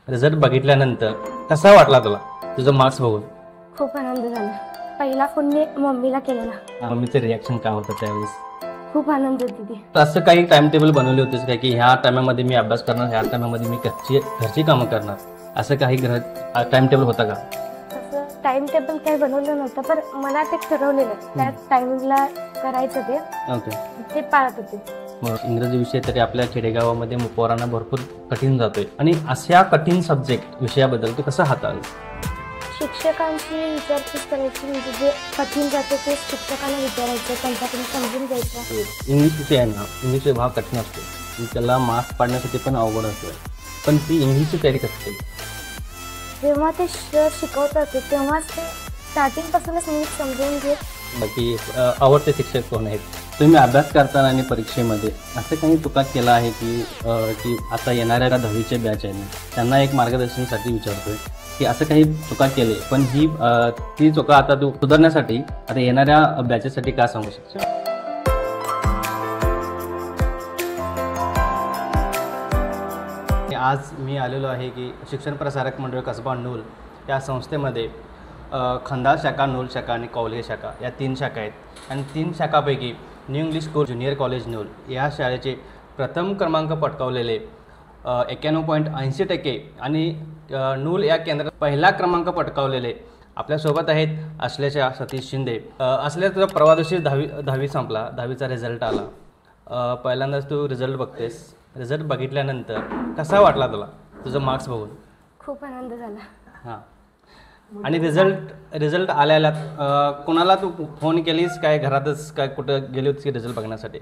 Result बघितल्यानंतर कसा वाटला तुला तुझं मार्क्स बघून? खूप आनंद झाला. पहिला फोन मी मम्मीला केलेला. मम्मीचं रिॲक्शन काय होतं त्यावेळेस? खूप आनंद होती ती. असं काही टाइम टेबल बनवले होतेस का की ह्या टायमामध्ये मी अभ्यास करणार, ह्या टायमामध्ये मी घरची कामं करणार, असं काही टाइम टेबल होता का? असं टाइम टेबल काही बनवलं नव्हतं, पण मनात एक ठरवलेलं त्या टायमिंगला करायचं ते पाळत होते. इंग्रजी विषय तरी आपल्या खेडेगावामध्ये पोरांना भरपूर कठीण जातोय, आणि अशा कठीण सब्जेक्ट विषयाबद्दल तू कसं हाताळेस? शिक्षकांशी विचारपूस करायची, म्हणजे जे कठीण जातं ते शिक्षकांना विचारायचं, त्यांच्याकडून समजून घ्यायचं. इंग्लिश विषय आहे ना, इंग्लिश विभाग कठीण असतो, त्याला मार्क्स पाडण्यासाठी पण अवघड असतो. पण ती इंग्लिशची तयारी कशी केली? जेव्हा ते शिकवत होते तेव्हाच ते स्टार्टिंगपासूनच नीट समजून घेत. बाकी आवडते शिक्षक कोण आहेत? तुम्ही अभ्यास करताना आणि परीक्षेमध्ये असं काही चुका केला आहे की आता येणाऱ्या 10वीचे बॅच आहे त्यांना एक मार्गदर्शनासाठी विचारतोय की असं काही चुका केले, पण ती चुका आता तू सुधारण्यासाठी आता येणाऱ्या बॅचेसाठी काय सांगू शकतो? आज मी आलेलो आहे की शिक्षण प्रसारक मंडळ कसबा नूल या संस्थेमध्ये खंदाळ शाखा, नूल शाखा आणि कौले शाखा या 3 शाखा आहेत. आणि 3 शाखापैकी new English school junior college Nool या शाळेचे प्रथम क्रमांक पटकावलेले 91.80% आणि नूल या केंद्रात पहिला क्रमांक पटकावलेले आपल्यासोबत आहेत असल्याच्या सतीश शिंदे. असल्या तुझा परवा दिवशी 10वी संपला, 10वीचा रिझल्ट आला. पहिल्यांदाच तू रिझल्ट बघतेस. रिझल्ट बघितल्यानंतर कसा वाटला तुला तुझं मार्क्स बघून? खूप आनंद झाला. हां. आणि रिझल्ट आल्याला कोणाला तू फोन केलीस काय, घरातच काय कुठं गेली होतीस की रिझल्ट बघण्यासाठी?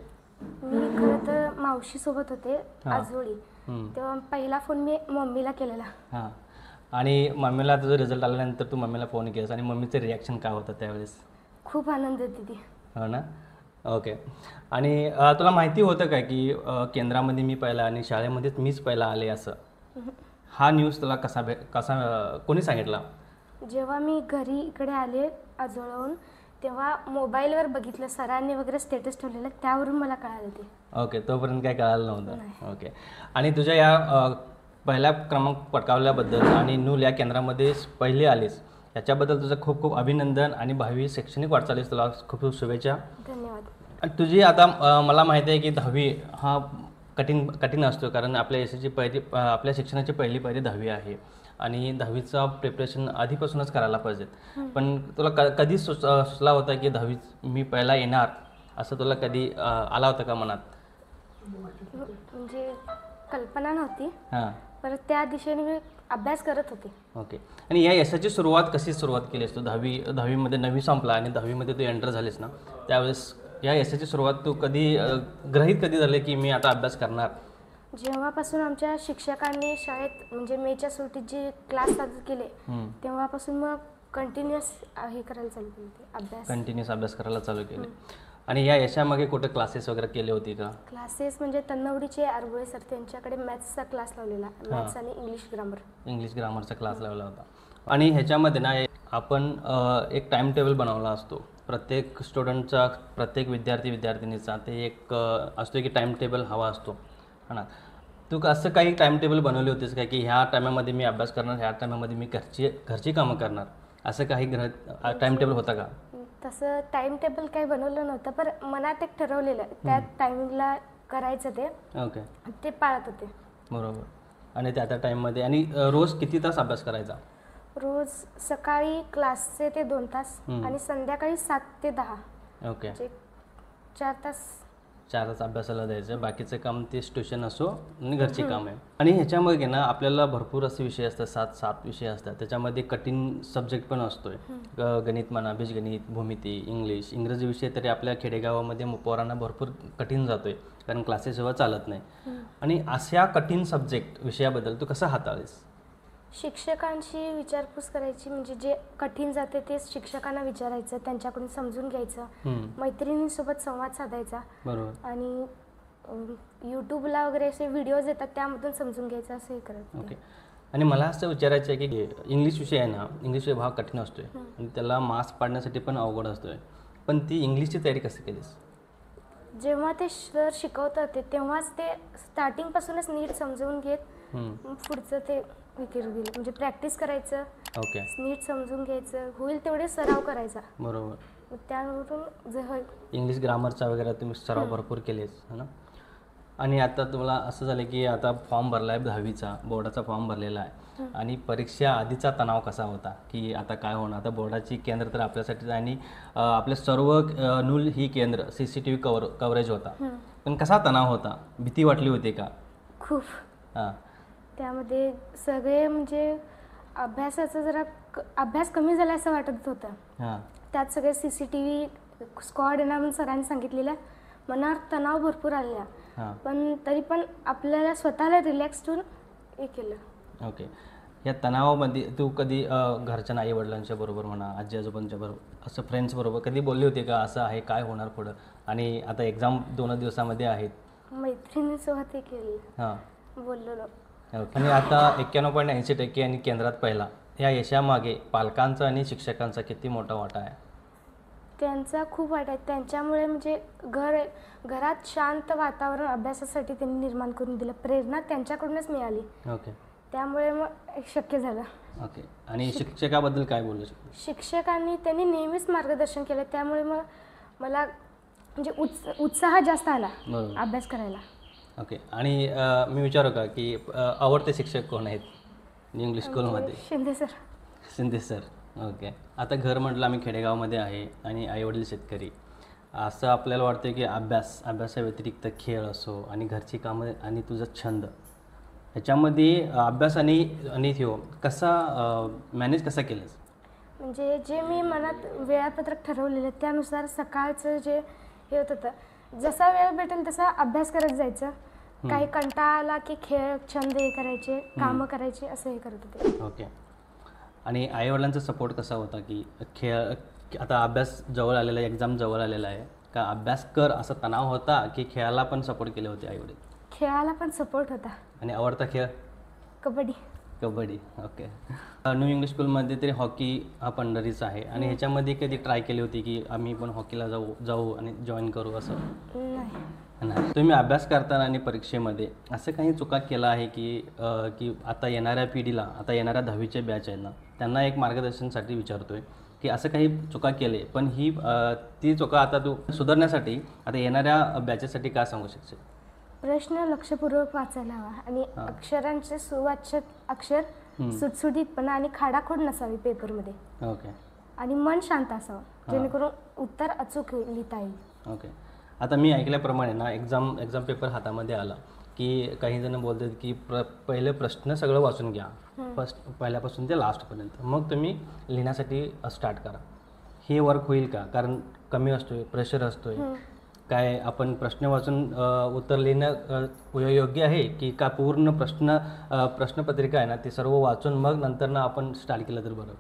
मी खरं तर मावशीसोबत होते आजोळी, तेव्हा पहिला फोन मी मम्मीला केलेला. हां. आणि मम्मीला तुझं रिझल्ट आल्यानंतर तू मम्मीला फोन केलास आणि मम्मीचं रिॲक्शन काय होतं त्यावेळेस? खूप आनंद होती ती. हो ना. ओके. आणि तुला माहिती होतं काय की केंद्रामध्ये मी पहिला आणि शाळेमध्येच मीच पहिला आले असं? हा न्यूज तुला कसा कोणी सांगितला? जेव्हा मी घरी इकडे आले आजोळहून, तेव्हा मोबाईलवर बघितलं, सरांनी वगैरे स्टेटस ठेवलेलं, त्यावरून मला कळालं ते. ओके. तोपर्यंत काय कळालं नव्हतं? ओके. आणि तुझ्या या पहिला क्रमांक पटकावल्याबद्दल आणि नूल या केंद्रामध्ये पहिले आलीस याच्याबद्दल तुझं खूप खूप अभिनंदन, आणि भावी शैक्षणिक वाटचालीस तुला खूप खूप शुभेच्छा. धन्यवाद. आणि तुझी आता मला माहिती आहे की 10वी हा कठीण असतो, कारण आपल्या यशाची आपल्या शिक्षणाची पहिली 10वी आहे, आणि 10वीचा प्रिपरेशन आधीपासूनच करायला पाहिजे. पण तुला कधी सुचला होता की 10वी मी पहिला येणार, असं तुला कधी आला होता का मनात? म्हणजे कल्पना नव्हती. हां. परत त्या दिशेने मी अभ्यास करत होते. ओके. आणि या यशाची कशी सुरुवात केलीस तू? 10वीमध्ये 9वी संपला आणि 10वीमध्ये तू एंटर झालीस ना, त्यावेळेस या यशाची सुरुवात तू कधी झाली की मी आता अभ्यास करणार? जेव्हापासून आमच्या शिक्षकांनी शाळेत म्हणजे मेच्या सुट्टीत जे क्लास चालू केले, तेव्हापासून मग कंटिन्युअस हे करायला चालू केले, अभ्यास करायला चालू केले. आणि या यशामागे कुठे क्लासेस वगैरे केले होते का? क्लासेस म्हणजे तन्नवडीचे आरगुळे सर, त्यांच्याकडे मॅथ्सचा क्लास लावलेला, मॅथ्स आणि इंग्लिश ग्रामरचा क्लास लावला होता. आणि ह्याच्यामध्ये ना आपण एक टाइम टेबल बनवला असतो प्रत्येक स्टुडंटचा, प्रत्येक विद्यार्थीनीचा. ते एक असतो की टाइम टेबल हवा असतो, है ना. तू असं काही टाइम टेबल बनवले होतेस का की ह्या टायमामध्ये मी अभ्यास करणार, ह्या टायमामध्ये मी घरची कामं करणार, असं काही टाइम टेबल होता का? तसं टाइम टेबल काही बनवलं नव्हतं, पण मनात एक ठरवलेलं त्या टायमिंगला करायचं ते पाळत होते. बरोबर. आणि त्या टाईममध्ये आणि रोज किती तास अभ्यास करायचा? रोज सकाळी क्लासचे ते 2 तास आणि संध्याकाळी 7 ते 10. ओके. 4 तास अभ्यासाला द्यायचं, बाकीचं काम ते ट्युशन असो आणि घरची काम आहे. आणि ह्याच्यामध्ये ना आपल्याला भरपूर असे विषय असतात, 7 विषय असतात. त्याच्यामध्ये कठीण सब्जेक्ट पण असतोय, गणित म्हणा, बीजगणित, भूमिती, इंग्रजी विषय तरी आपल्या खेडेगावामध्ये पोरांना भरपूर कठीण जातोय, कारण क्लासेसशिवाय चालत नाही. आणि अशा कठीण सब्जेक्ट विषयाबद्दल तू कसं हाताळेस? शिक्षकांशी विचारपूस करायची, म्हणजे जे कठीण जाते ते शिक्षकांना विचारायचं, त्यांच्याकडून समजून घ्यायचं, मैत्रिणींसोबत संवाद साधायचा. बरोबर. आणि यूट्यूबला वगैरे असे व्हिडिओज येतात, त्यामधून समजून घ्यायचं, असं हे करत. ओके. आणि मला असं विचारायचं आहे की इंग्लिश विषय आहे ना, इंग्लिश विभाग कठीण असतोय आणि त्याला मार्क्स पाडण्यासाठी पण अवघड असतोय, पण ती इंग्लिशची तयारी कशी केलीस? जेव्हा ते सर शिकवत होते तेव्हाच ते स्टार्टिंगपासूनच नीट समजून घेत पुढचं ते विकेट दिलं, म्हणजे प्रॅक्टिस करायचं, ओके, नीट समजून घ्यायचं, होईल तेवढे सराव करायचा. बरोबर. मग त्यावरून जे इंग्लिश ग्रामरचा वगैरे तुम्ही सराव भरपूर केलेच है ना. आणि आता तुम्हाला असं झालं की आता फॉर्म भरला आहे 10वीचा, बोर्डाचा फॉर्म भरलेला आहे आणि परीक्षा आधीचा तणाव कसा होता की आता काय होणार, आता बोर्डाची केंद्र तर आपल्यासाठी आणि आपले सर्व नूल ही केंद्र CCTV कव्हरेज होता, पण कसा तणाव होता, भीती वाटली होती का? खूप. हां, त्यामध्ये सगळे म्हणजे अभ्यासाचा जरा अभ्यास कमी झाला असं वाटत होतं. हां, त्यात सगळे CCTV स्क्वॉड येणार म्हणून सरांनी सांगितलेलं, मनावर तणाव भरपूर आलेला, हां, पण तरी पण आपल्याला स्वतःला रिलॅक्स ठेवून हे केलं. ओके. या तणावामध्ये तू कधी घरच्या आई वडिलांच्या बरोबर म्हणा, आजी आजोबांच्या बरोबर, असं फ्रेंड्स बरोबर कधी बोलली होती का असं आहे, काय होणार पुढं, आणि आता एक्झाम 2 दिवसामध्ये आहेत? मैत्रिणीसोबत हे केलं, हां, बोललो. ओके. आणि आता 91.80% आणि केंद्रात पहिला, या यशामागे पालकांचा आणि शिक्षकांचा किती मोठा वाटा आहे? त्यांचा खूप वाईट आहे. त्यांच्यामुळे म्हणजे घरात शांत वातावरण अभ्यासासाठी त्यांनी निर्माण करून दिलं, प्रेरणा त्यांच्याकडूनच मिळाली, ओके, त्यामुळे मग शक्य झालं. ओके. आणि शिक्षकाबद्दल काय बोलू शकतो? शिक्षकांनी त्यांनी नेहमीच मार्गदर्शन केलं, त्यामुळे मग मला म्हणजे उत्साह जास्त आला बरोबर. अभ्यास करायला. ओके. आणि मी विचारू का की आवडते शिक्षक कोण आहेत इंग्लिश स्कूलमध्ये? Shinde sir. Shinde sir, okay. आता घर म्हटलं आम्ही खेडेगावमध्ये आहे आणि आईवडील शेतकरी, असं आपल्याला वाटतं की अभ्यासाव्यतिरिक्त खेळ असो आणि घरची कामं आणि तुझा छंद, ह्याच्यामध्ये अभ्यास आणि कसा मॅनेज कसा केलंस? म्हणजे जे मी मनात वेळापत्रक ठरवलेलं त्यानुसार सकाळचं जे हे होत होतं, जसा वेळ भेटेल तसा अभ्यास करत जायचं, काही कंटाळा आला की खेळ छंद हे करायचे, कामं करायचे, असं हे करत होते. ओके. आणि आईवडिलांचा सपोर्ट कसा होता की आता अभ्यास जवळ आलेला आहे, एक्झाम जवळ आलेला आहे, का अभ्यास कर असा तणाव होता की खेळाला पण सपोर्ट केले होते आईवडील? खेळाला पण सपोर्ट होता. आणि आवडता खेळ? Kabaddi. Kabaddi, okay. New English स्कूलमध्ये तरी हॉकी हा पंढरीचा आहे, आणि ह्याच्यामध्ये कधी ट्राय केली होती की आम्ही पण हॉकीला जाऊ आणि जॉईन करू असं? नाही. तुम्ही अभ्यास करताना आणि परीक्षेमध्ये असं काही चुका केला आहे की आता येणाऱ्या पिढीला, आता येणाऱ्या 10वीचे बॅच आहेत ना, त्यांना एक मार्गदर्शनासाठी विचारतोय की असं काही चुका केले, पण ती चुका आता तू सुधारण्यासाठी आता येणाऱ्या बॅचेसाठी काय सांगू शकशील? प्रश्न लक्षपूर्वक वाचायला हवा आणि अक्षरांचे सुवाच्य अक्षर सुटसुटीतपणा आणि खाडाखोड नसावी पेपरमध्ये. ओके. आणि मन शांत असावं, जेणेकरून उत्तर अचूक लिहिता येईल. ओके. आता मी ऐकल्याप्रमाणे ना एक्झाम पेपर हातामध्ये आला की काही जण बोलतात की पहिले प्रश्न सगळं वाचून घ्या, पहिल्यापासून ते लास्टपर्यंत, मग तुम्ही लिहिण्यासाठी स्टार्ट करा. हे वर्क होईल का? कारण कमी असतोय, प्रेशर असतोय, काय आपण प्रश्न वाचून उत्तर लिहिणं योग्य आहे की का पूर्ण प्रश्नपत्रिका आहे ना ती सर्व वाचून मग नंतर ना आपण स्टार्ट केलं तर बरं?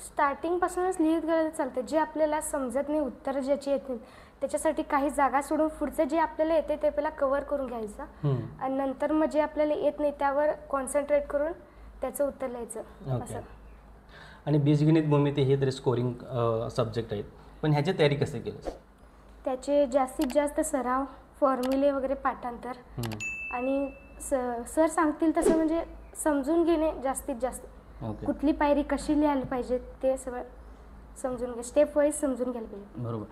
स्टार्टिंगपासूनच लिहित गेलं तर चालतं. जे आपल्याला समजत नाही, उत्तर ज्याची येत नाही, त्याच्यासाठी काही जागा सोडून पुढचं जे आपल्याला येते ते पहिला कव्हर करून घ्यायचं, आणि नंतर मग जे आपल्याला येत नाही त्यावर कॉन्सन्ट्रेट करून त्याचं उत्तर लिहायचं. ओके. आणि बीजगणित, भूमिती हे तरी स्कोरिंग सब्जेक्ट आहेत, पण ह्याची तयारी कशी केली? त्याचे जास्तीत जास्त सराव, फॉर्म्युले वगैरे, पाठांतर, आणि सर सांगतील तसं म्हणजे समजून घेणे जास्तीत जास्त. कुठली पायरी कशी लिहायला पाहिजे ते सगळं समजून घ्या, स्टेप वाईज समजून घ्यायला पाहिजे. बरोबर.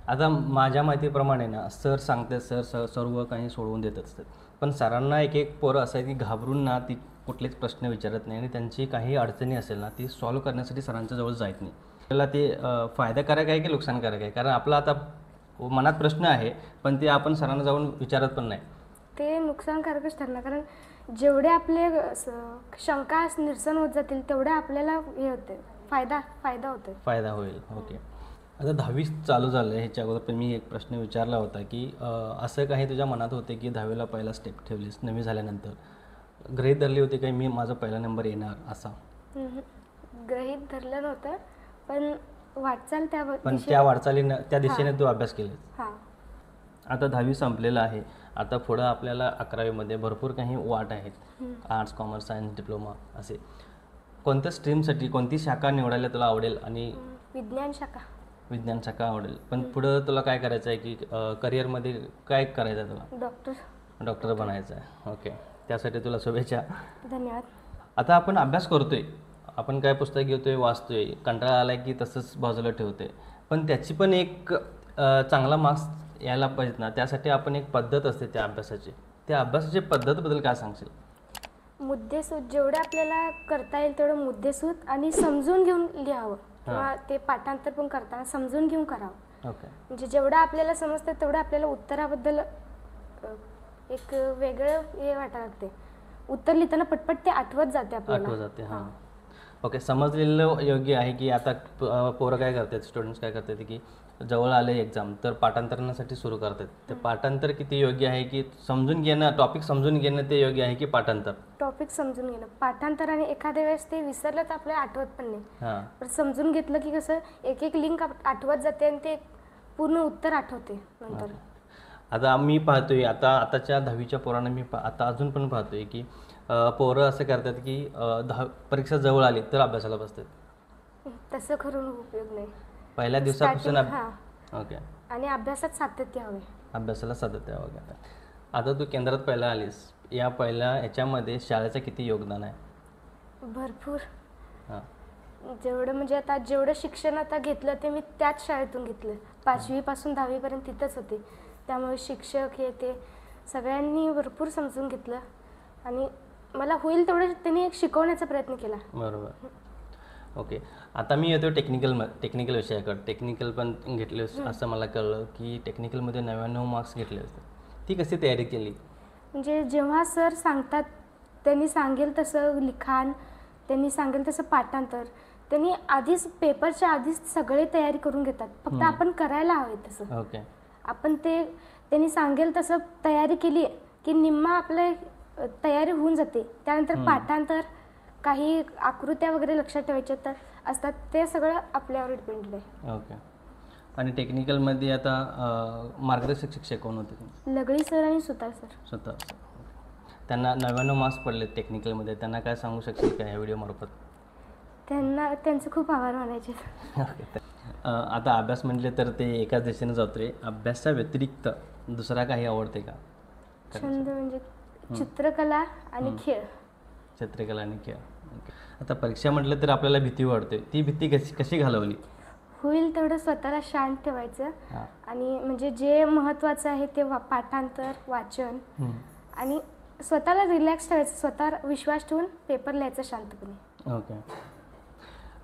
आता माझ्या माहितीप्रमाणे ना सर सांगतात, सर सर्व काही सोडवून देत असतात, पण सरांना एक पोरं असं आहे की घाबरून ना ती कुठलेच प्रश्न विचारत नाही, आणि त्यांची काही अडचणी असेल ना ती सॉल्व्ह करण्यासाठी सरांच्या जवळ जात नाही. आपल्याला ते फायदाकारक आहे की नुकसानकारक आहे? कारण आपला आता मनात प्रश्न आहे पण ते आपण सरांना जाऊन विचारत पण नाही. ते नुकसानकारकच ठरणार, कारण जेवढे आपले शंका निरसन होत जातील तेवढे आपल्याला हे होते, फायदा होतो. फायदा होईल. ओके. आता 10वी चालू झालं आहे, ह्याच्या अगोदर पण मी एक प्रश्न विचारला होता की असं काही तुझ्या मनात होते की 10वीला पहिला स्टेप ठेवलीस, 9वी झाल्यानंतर गृहीत धरली होती काही मी माझा पहिला नंबर येणार असा? गृहीत धरलं नव्हतं, पण वाटचाल त्या वाटचालीनं त्या दिशेने तू अभ्यास केलेस. हां. आता 10वी संपलेलं आहे, आता पुढं आपल्याला 11वीमध्ये भरपूर काही वाट आहेत, आर्ट्स, कॉमर्स, सायन्स, डिप्लोमा असे. कोणत्या स्ट्रीमसाठी कोणती शाखा निवडायला तुला आवडेल? आणि विज्ञान शाखा आवडेल, पण पुढं तुला काय करायचं आहे की करिअरमध्ये काय करायचं आहे तुला? डॉक्टर बनायचं आहे. ओके. त्यासाठी तुला शुभेच्छा. धन्यवाद. आता आपण अभ्यास करतोय, आपण काय पुस्तक घेतोय, वाचतोय, कंटाळा आला की तसंच बाजूला ठेवतोय, पण त्याची पण एक चांगला मार्क्स यायला पाहिजेत ना, त्यासाठी आपण एक पद्धत असते त्या अभ्यासाची. त्या अभ्यासाची पद्धतबद्दल काय सांगशील? मुद्देसूद जेवढं आपल्याला करता येईल तेवढं मुद्देसूद आणि समजून घेऊन लिहावं, किंवा ते पाठांतर पण करताना समजून घेऊन करावं. ओके. म्हणजे जेवढं आपल्याला समजतं तेवढं आपल्याला उत्तराबद्दल एक वेगळं हे वाटायला लागते. उत्तर लिहिताना पटपट ते आठवत जाते आपल्याला. आठवत जाते. हां. ओके, समजलेलं योग्य आहे की आता पोरं काय करतात, स्टुडंट्स काय करतात की जवळ आले एक्झाम तर पाठांतरणासाठी सुरू करतात. ते पाठांतर किती योग्य आहे की समजून घेणं, टॉपिक समजून घेणं ते योग्य आहे की पाठांतर? टॉपिक समजून घेणं. पाठांतराने एखाद्या वेळेस ते विसरलं तर आपल्याला आठवत पण नाही. हां. पण समजून घेतलं की कसं एक एक लिंक आठवत जाते आणि ते पूर्ण उत्तर आठवते नंतर. आता आम्ही पाहतोय, आताच्या 10वीच्या पोरांना आता अजून पण पाहतोय की पोरं असं करतात की परीक्षा जवळ आली तर अभ्यासाला बसतात. तसं करून उपयोग नाही. पहिल्या दिवसापासून ओके. आणि अभ्यासात सातत्य हवे. अभ्यासाला सातत्य वगैरे. आता तू केंद्रात पहिला आलीस, या पहिल्या ह्याच्यामध्ये शाळेचं किती योगदान आहे? भरपूर. हां. जेवढं म्हणजे आता जेवढं शिक्षण आता घेतलं ते मी त्याच शाळेतून घेतलं. 5वीपासून 10वीपर्यंत तिथंच होते. त्यामुळे शिक्षक हे ते सगळ्यांनी भरपूर समजून घेतलं आणि मला होईल तेवढं त्यांनी एक शिकवण्याचा प्रयत्न केला. बरोबर. ओके. आता मी येतो टेक्निकल विषयाकडे. टेक्निकल पण घेतले असं मला कळलं की टेक्निकलमध्ये 99 मार्क्स घेतले असते. ती कशी तयारी केली? म्हणजे जेव्हा सर सांगतात त्यांनी सांगेल तसं लिखाण, त्यांनी सांगेल तसं पाठांतर, त्यांनी आधीच पेपरच्या आधीच सगळे तयारी करून घेतात. फक्त आपण करायला हवे तसं. ओके. आपण त्यांनी सांगेल तसं तयारी केली की निम्मा आपलं तयारी होऊन जाते. त्यानंतर पाठांतर, काही आकृत्या वगैरे लक्षात ठेवायच्या तर असतात, ते सगळं आपल्यावर डिपेंडेड आहे. ओके. आणि टेक्निकलमध्ये आता मार्गदर्शक शिक्षक कोण होते? लगडी सर आणि सुतार सर. सुतार सर. त्यांना 99 मार्क्स पडले टेक्निकलमध्ये, त्यांना काय सांगू शकशील का ह्या व्हिडिओमार्फत? त्यांचे खूप आभार मानायचे. ओके. आता अभ्यास म्हटले तर ते एकाच दिशेने जातोय. अभ्यासा व्यतिरिक्त दुसरा काही आवडते का? छंद म्हणजे चित्रकला आणि खेळ. चित्रकला आणि खेळ. आता परीक्षा म्हटलं तर आपल्याला भीती वाटते. ती भीती कशी घालवली? होईल तेवढं स्वतःला शांत ठेवायचं आणि म्हणजे जे महत्त्वाचं आहे ते पाठांतर, वाचन आणि स्वतःला रिलॅक्स ठेवायचं, स्वतःवर विश्वास ठेवून पेपर लिहायचा शांतपणे. ओके.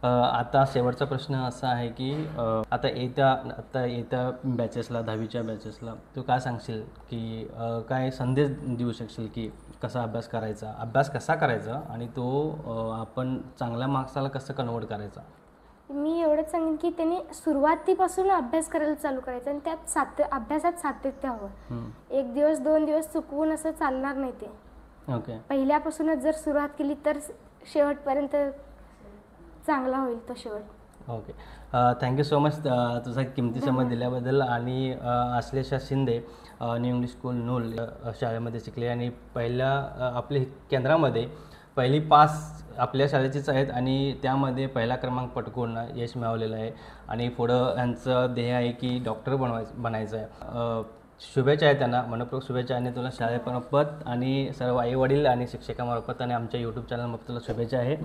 आता शेवटचा प्रश्न असा आहे की आता येत्या बॅचेसला, 10वीच्या बॅचेसला तू काय सांगशील की काय संदेश देऊ शकशील की कसा अभ्यास करायचा, अभ्यास कसा करायचा आणि तो आपण चांगल्या मार्क्साला कसं कन्वर्ट करायचा? मी एवढंच सांगेन की त्यांनी सुरुवातीपासून अभ्यास करायला चालू करायचं आणि त्यात अभ्यासात सातत्य हवं. 1 दिवस 2 दिवस चुकवून असं चालणार नाही ते. ओके. पहिल्यापासूनच जर सुरुवात केली तर शेवटपर्यंत चांगला होईल तो शेवट. ओके. थँक्यू सो मच तुझा किमती समय दिल्याबद्दल. आणि Ashlesha Shinde new English school Nool शाळेमध्ये शिकले आणि पहिल्या आपल्या केंद्रामध्ये पहिली पास आपल्या शाळेचीच आहेत आणि त्यामध्ये पहिला क्रमांक पटकवून यश मिळवलेलं आहे. आणि पुढं यांचं ध्येय आहे की डॉक्टर बनायचं आहे. शुभेच्छा आहे त्यांना, मनपूर्वक शुभेच्छा. आणि तुला शाळेमार्फत आणि सर्व आईवडील आणि शिक्षकामार्फत आणि आमच्या यूट्यूब चॅनलमार्फत तुला शुभेच्छा आहे.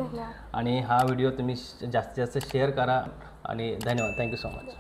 आणि हा व्हिडिओ तुम्ही जास्तीत जास्त शेअर करा आणि धन्यवाद. Thank you so much.